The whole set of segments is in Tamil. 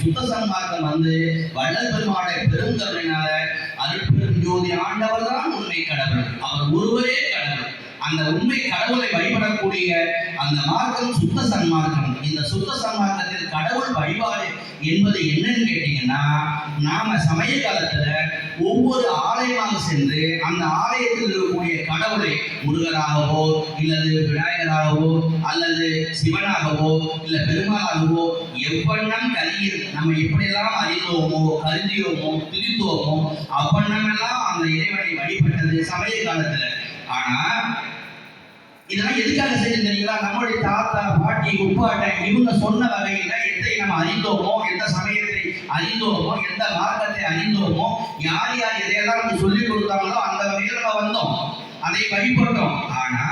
சுத்த சன்மார்க்கம் வள்ளல் பெருமானுடைய பெருங்கருணையினால அருட்பெரும் ஜோதி ஆண்டவர் தான் உண்மை கடவுள். அவர் ஒருவரே கடவுள். அந்த உண்மை கடவுளை வழிபடக்கூடிய அந்த மார்க்கம் சுத்த சன்மார்க்கம். இந்த சுத்த சன்மார்க்கத்தில் கடவுள் வழிபாடு என்பது என்னன்னு கேட்டீங்கன்னா, நாம சமய காலத்துல ஒவ்வொரு ஆலயமாக சென்று அந்த ஆலயத்தில் இருக்கக்கூடிய கடவுளை முருகராகவோ இல்லது விநாயகராகவோ அல்லது சிவனாகவோ இல்ல பெருமாளாகவோ எவ்வண்ணம் கருகில் நம்ம எப்படியெல்லாம் அறிந்தோமோ கருதியோமோ துதித்தோமோ அவ்வண்ணமெல்லாம் அந்த இறைவனை வழிபட்டது சமய காலத்துல. ஆனா இதெல்லாம் எதுக்காக செய்ய தெரியுங்களா? நம்மளுடைய தாத்தா பாட்டி உப்பாட்டை இவங்க சொன்ன வகையில எதை நம்ம அறிந்தோமோ, எந்த சமயத்தை அறிந்தோமோ, எந்த மார்க்கத்தை அறிந்தோமோ, யார் யார் எதையெல்லாம் நமக்கு சொல்லிக் கொடுத்தாங்களோ அந்த வகையில் நம்ம வந்தோம், அதை வழிபட்டோம். ஆனா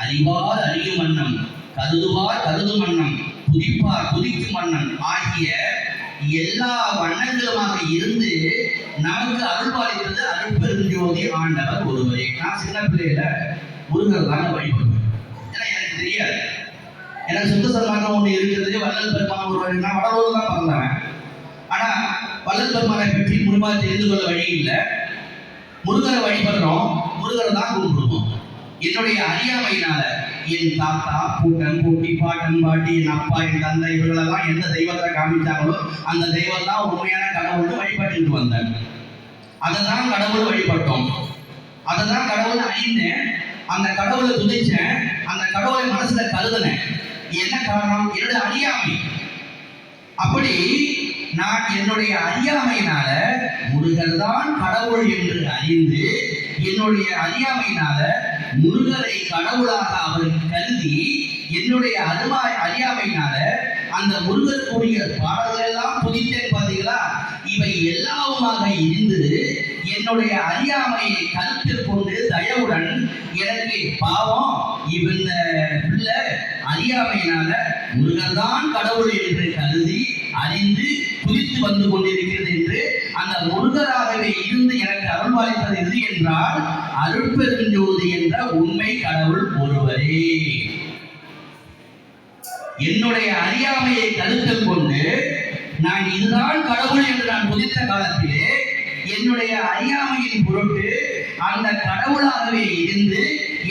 அறிவார் அறியும் மன்னம், கருதுவார் கருதும் மன்னம், துதிப்பார் துதிக்கும் மன்னன் ஆகிய எல்லா வண்ணங்களுமாக இருந்து நமக்கு அருள்பாலித்தது அருட்பெருஞ்சோதி ஆண்டவர் ஒருவரே. நான் சின்ன பிள்ளையில முருகர் தாங்க வழிபடுவேன். ஏன்னா எனக்கு தெரியாது, எனக்கு சுத்த சன்மார்க்கம் ஒன்று இருக்குது. வள்ளல் பெருமான் ஒருவர், நான் வடலூர் தான் பிறந்தவன். ஆனா வள்ளல் பெருமானை பற்றி முழுமையாக தெரிந்து கொள்ள வழி இல்லை. முருகரை வழிபடுறோம், முருகரை தான் கும்பிடுவோம். என்னுடைய அறியாமையினால என் தாத்தா பூட்டன் பூட்டி பாட்டன் பாட்டி என் அப்பா என் தந்தை இவர்களெல்லாம் எந்த தெய்வத்தை காமிச்சாங்களோ அந்த தெய்வம் தான் உண்மையான கடவுள்னு வழிபட்டு வந்தாங்க. அதை தான் கடவுள் வழிபட்டோம், அதை தான் கடவுள் அறிந்தேன், அந்த கடவுளை துதிச்சேன், அந்த கடவுளை மனசுல கருதுனேன். என்ன காரணம்? என்னுடைய அறியாமை. அப்படி நான் என்னுடைய அறியாமையினால முருகர் தான் கடவுள் என்று அறிந்து என்னுடைய அறியாமையினால முருகரை கடவுளாக அவருக்கு கருதி என்னுடைய அறியாமையினால அந்த முருகருக்குரிய பாடல்கள் எல்லாம் புதித்தேன். பார்த்தீங்களா? இவை எல்லாவுமாக இருந்து என்னுடைய அறியாமையை கருத்தில் கொண்டு தயவுடன் எனக்கு பாவம் இவங்க பிள்ளை அறியாமையினால முருகர் தான் கடவுள் என்று கருதி அறிந்து துதித்து வந்து கொண்டிருக்கிறது என்று அந்த முருகராகவே இருந்து எனக்கு அருள்பாலித்தது எது என்றால் அருட்பெருஞ்சோதி என்ற உண்மை கடவுள் ஒருவரே. என்னுடைய அறியாமையை கருத்தில் கொண்டு நான் இதுதான் கடவுள் என்று நான் துதித்த காலத்திலே என்னுடைய அறியாமையின் பொருட்டு அந்த கடவுளாகவே இருந்து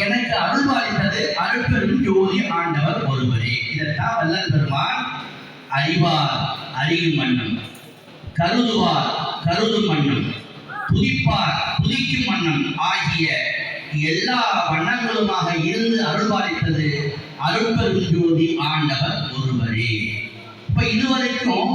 எனக்கு அருள்பாலித்தது அருட்பெரும் ஜோதி ஆண்டவர் ஒருவரே. இதற்காக வள்ளல் பெருமான் அறிவார் அறியும் மன்னம், கருதுவார் கருதும் மன்னம், துதிப்பார் துதிக்கும் மன்னம் ஆகிய எல்லா வண்ணங்களுமாக இருந்து அருள்பாலித்தது அருட்பெரும் ஜோதி ஆண்டவர் ஒருவரே. இப்ப இதுவரைக்கும்